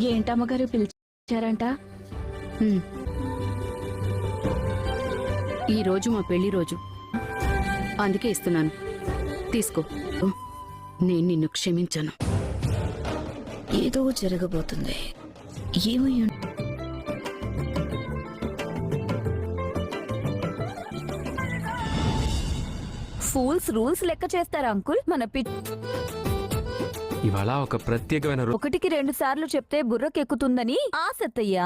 ఏంటమ్మగారు పిలిచారంట? ఈ రోజు మా పెళ్లి రోజు, అందుకే ఇస్తున్నాను. తీసుకో. నేను నిన్ను క్షమించను. ఏదో జరగబోతుంది. ఏమై ఫూల్స్ రూల్స్ లెక్క చేస్తారా అంకుల్? మన ఇవాళ ఒక ప్రత్యేకమైన ఒకటికి 2 సార్లు చెప్తే బుర్రకెక్కుతుందని ఆసత్తయ్యా.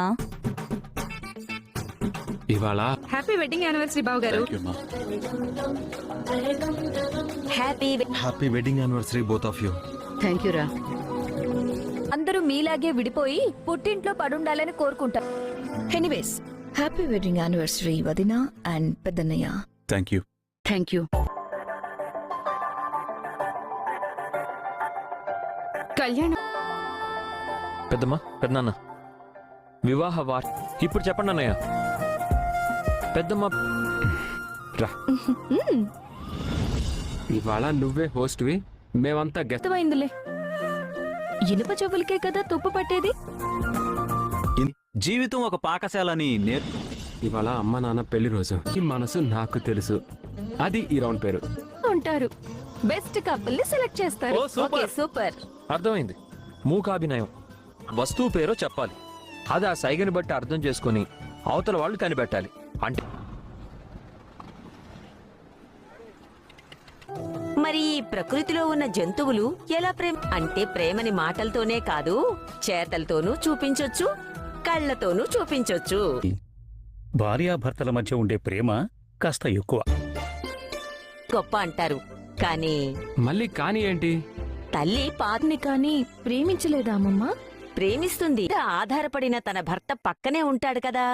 ఇవాళ హ్యాపీ వెడ్డింగ్ యానివర్సరీ బావ గారు. Happy wedding anniversary both of you. Thank you రా. అందరూ మీలాగే విడిపోయి పుట్టింట్లో పడుండాలని కోరుకుంటారు. ఎనీవేస్, హ్యాపీ వెడ్డింగ్ యానివర్సరీ వదినా అండ్ పెద్దన్నయ్య. Thank you. Thank you. కళ్యాణం. పెద్దమ్మ, పెద్దనాన్న, వివాహ వార్ ఇప్పుడు చెప్పండి అన్నయ్య. పెద్దమ్మ రా. ఇవాళ నువ్వే హోస్ట్వి, మేమంతా గెస్ట్. అయిందిలే, ఇనుప చెవులకే కదా తుప్పు పట్టేది. జీవితం ఒక పాకశాలని ఇవాళ అమ్మ నాన్న పెళ్లి రోజు. ఈ మనసు నాకు తెలుసు. అది ఈ రౌండ్ పేరు. ఉంటారు, బెస్ట్ కపుల్ ని సెలెక్ట్ చేస్తారు. Okay, super. అర్థమైంది. మూకాభినయం. వస్తువు పేరో చెప్పాలి, అది ఆ సైగని బట్టి అర్థం చేసుకుని అవతల వాళ్ళు కనిపెట్టాలి. అంటే మరి ఈ ప్రకృతిలో ఉన్న జంతువులు ఎలా అంటే ప్రేమని మాటలతోనే కాదు, చేతలతోనూ చూపించొచ్చు, కళ్ళతోనూ చూపించొచ్చు. భార్యాభర్తల మధ్య ఉండే ప్రేమ కాస్త ఎక్కువ, గొప్ప అంటారు. కానీ మళ్ళీ కానీ ఏంటి? తల్లి పాత్ని కానీ ప్రేమించలేదా అమ్మమ్మ? ప్రేమిస్తుంది. ఆధారపడిన తన భర్త పక్కనే ఉంటాడు కదా.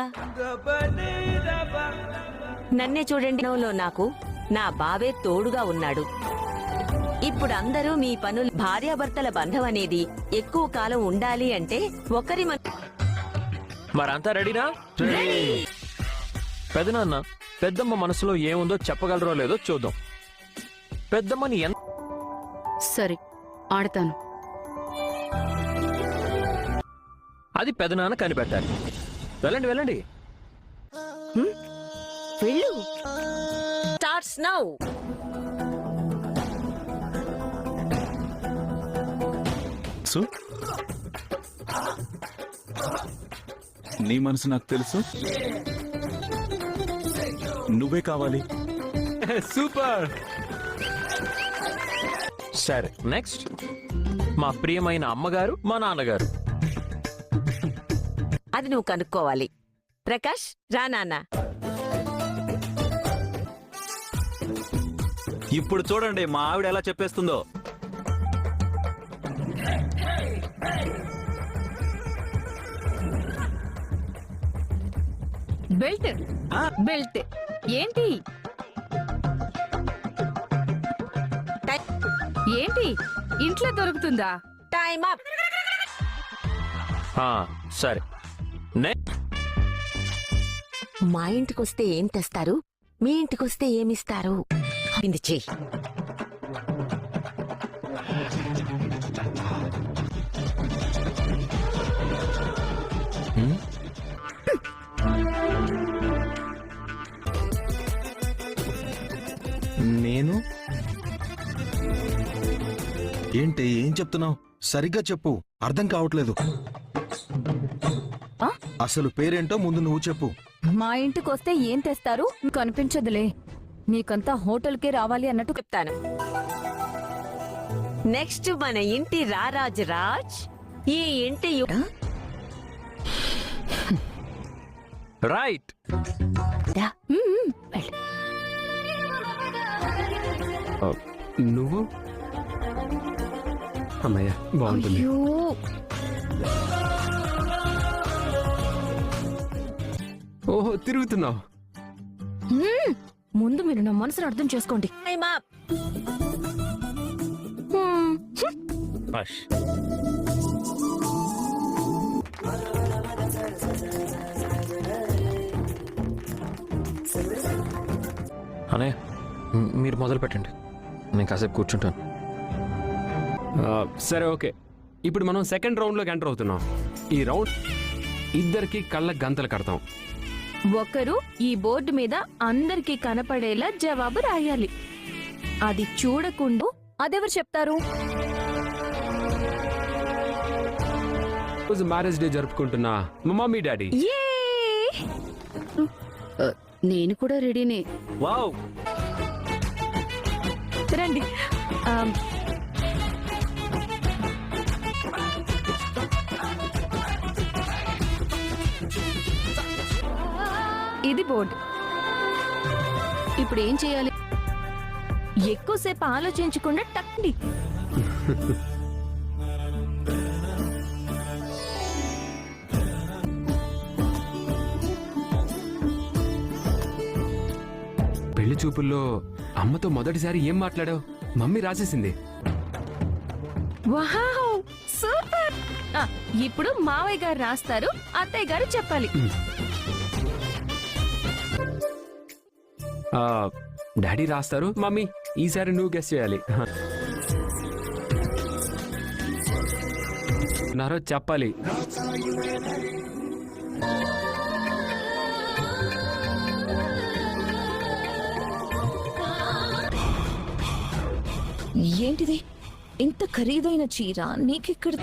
నన్నే చూడండి, నాకు నా బావే తోడుగా ఉన్నాడు. ఇప్పుడు అందరూ మీ పనులు. భార్యాభర్తల బంధం అనేది ఎక్కువ కాలం ఉండాలి అంటే ఒకరి మరంతా రెడీనా? పెదనాన్న, పెద్దమ్మ మనసులో ఏముందో చెప్పగలరో లేదో చూద్దాం. పెద్దమ్మని సరే, ఆడతాను. అది పెదనాన్న కనిపెట్టాలి. వెళ్ళండి వెళ్ళండి. వెళ్ళు. Starts now. నీ మనసు నాకు తెలుసు, నువ్వే కావాలి. సూపర్. సరే, నెక్స్ట్ మా ప్రియమైన అమ్మగారు, మా నాన్నగారు. అది నువ్వు కనుక్కోవాలి. ప్రకాష్, రా నాన్న. ఇప్పుడు చూడండి మా ఆవిడ ఎలా చెప్పేస్తుందో. బెల్ట్ బెల్ట్ ఏంటి ఏంటి ఇంట్లో దొరుకుతుందా? Time up. సరే, మా ఇంటికొస్తే ఏం తెస్తారు, మీ ఇంటికొస్తే ఏమిస్తారు? ఇది చెయ్యి. నేను ఏంటి, ఏం చెప్తున్నావు? సరిగ్గా చెప్పు, అర్థం కావట్లేదు. అసలు పేరేంటో ముందు నువ్వు చెప్పు. మా ఇంటికొస్తే ఏం తెస్తారు? కనిపించదులే, మీకంతా హోటల్కే రావాలి అన్నట్టు చెప్తాను. నెక్స్ట్ మన ఇంటి రారాజ్ రాజ్, ఈ ఇంటి రైట్. నువ్వు అమ్మయ్య, బాగుంటుంది. ఓహో, తిరుగుతున్నావు. ముందు మీరు నా మనసును అర్థం చేసుకోండి. Time up. అన్నయ్య, మీరు మొదలు పెట్టండి, నేను కాసేపు కూర్చుంటాను. సరే, ఓకే. ఇప్పుడు మనం సెకండ్ రౌండ్లోకి ఎంటర్ అవుతున్నాం. ఈ రౌండ్ ఇద్దరికి కళ్ళ గంతలు కడతాం. ఒకరు ఈ బోర్డు మీద అందరికీ కనపడేలా జవాబు రాయాలి. అది చూడకుండా అదెవరు చెప్తారు? రోజు మ్యారేజ్ డే జరుపుకుంటున్నా మా మమ్మీ డాడీ. ఏ నేను కూడా రెడీనే. వావ్, రండి. ఇది బోర్డు. ఇప్పుడు ఏం చేయాలి? ఎక్కువసేపు ఆలోచించకుండా టక్ని. పెళ్లి చూపుల్లో అమ్మతో మొదటిసారి ఏం మాట్లాడావు? మమ్మీ రాసేసింది. Wow, super. ఇప్పుడు మావయ్య గారు రాస్తారు, అత్తయ్య గారు చెప్పాలి. డాడీ రాస్తారు, మమ్మీ ఈసారి నువ్వు గెస్ చేయాలి. నారో చెప్పాలి. ఏంటిది? ఇంత ఖరీదైన చీర నీకిక్కడ